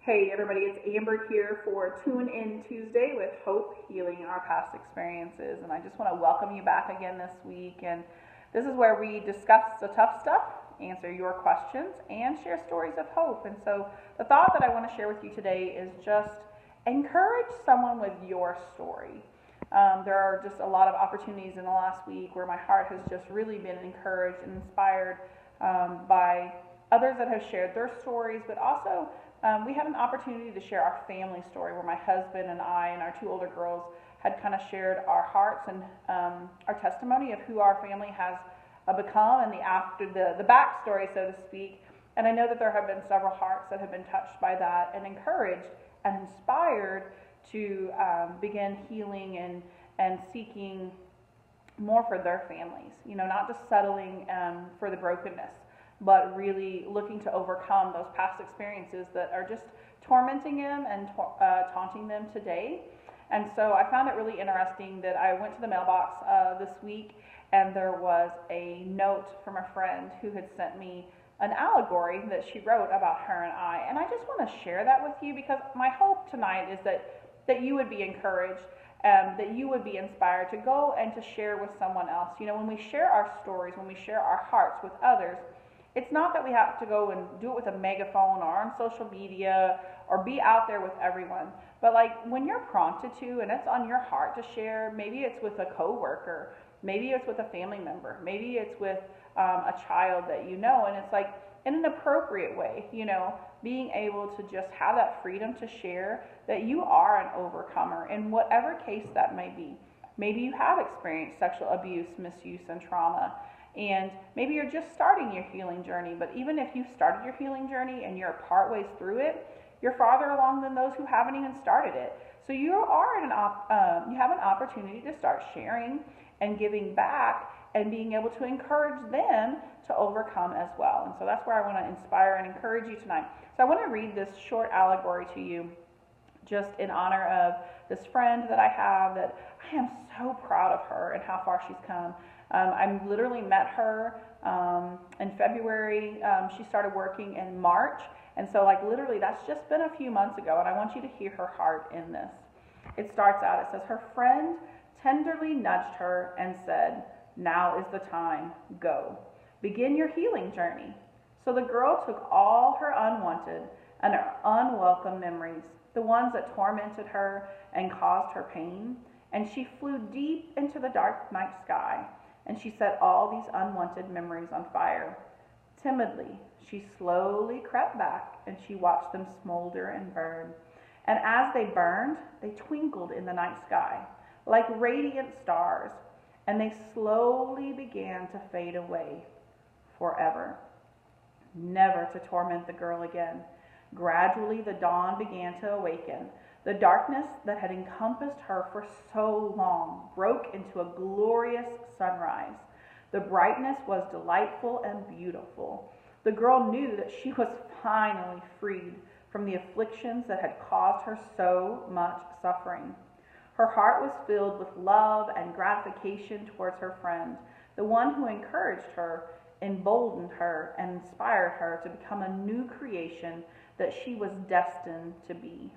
Hey everybody, it's Amber here for Tune In Tuesday with Hope Healing Our Past Experiences. And I just want to welcome you back again this week. And this is where we discuss the tough stuff, answer your questions, and share stories of hope. And so the thought that I want to share with you today is just encourage someone with your story. There are just a lot of opportunities in the last week where my heart has just really been encouraged and inspired by others that have shared their stories, but also we had an opportunity to share our family story where my husband and I and our two older girls had kind of shared our hearts and our testimony of who our family has become and the backstory, so to speak. And I know that there have been several hearts that have been touched by that and encouraged and inspired to begin healing and seeking more for their families. You know, not just settling for the brokenness, but really looking to overcome those past experiences that are just tormenting them and taunting them today. And so I found it really interesting that I went to the mailbox this week and there was a note from a friend who had sent me an allegory that she wrote about her and I. And I just want to share that with you because my hope tonight is that you would be encouraged, that you would be inspired to go and to share with someone else. You know, when we share our stories, when we share our hearts with others, it's not that we have to go and do it with a megaphone or on social media or be out there with everyone. But like when you're prompted to and it's on your heart to share, maybe it's with a coworker, maybe it's with a family member, maybe it's with a child that you know, and it's like in an appropriate way, you know, being able to just have that freedom to share that you are an overcomer in whatever case that may be. Maybe you have experienced sexual abuse, misuse, and trauma. And maybe you're just starting your healing journey, but even if you've started your healing journey and you're part ways through it, you're farther along than those who haven't even started it. So you have an opportunity to start sharing and giving back and being able to encourage them to overcome as well. And so that's where I want to inspire and encourage you tonight. So I want to read this short allegory to you just in honor of this friend that I have that I am so proud of her and how far she's come. I literally met her in February. She started working in March. And so like literally that's just been a few months ago. And I want you to hear her heart in this. It starts out, it says, her friend tenderly nudged her and said, "Now is the time, go. Begin your healing journey." So the girl took all her unwanted and her unwelcome memories, the ones that tormented her and caused her pain, and she flew deep into the dark night sky. And she set all these unwanted memories on fire. Timidly, she slowly crept back and she watched them smolder and burn. And as they burned, they twinkled in the night sky like radiant stars, and they slowly began to fade away forever, never to torment the girl again. Gradually, the dawn began to awaken. The darkness that had encompassed her for so long broke into a glorious sunrise. The brightness was delightful and beautiful. The girl knew that she was finally freed from the afflictions that had caused her so much suffering. Her heart was filled with love and gratification towards her friend, the one who encouraged her, emboldened her, and inspired her to become a new creation that she was destined to be.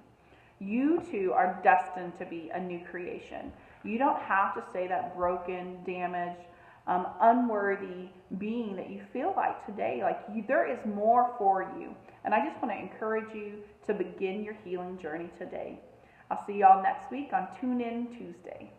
You too are destined to be a new creation. You don't have to stay that broken, damaged, unworthy being that you feel like today. There is more for you. And I just want to encourage you to begin your healing journey today. I'll see y'all next week on Tune In Tuesday.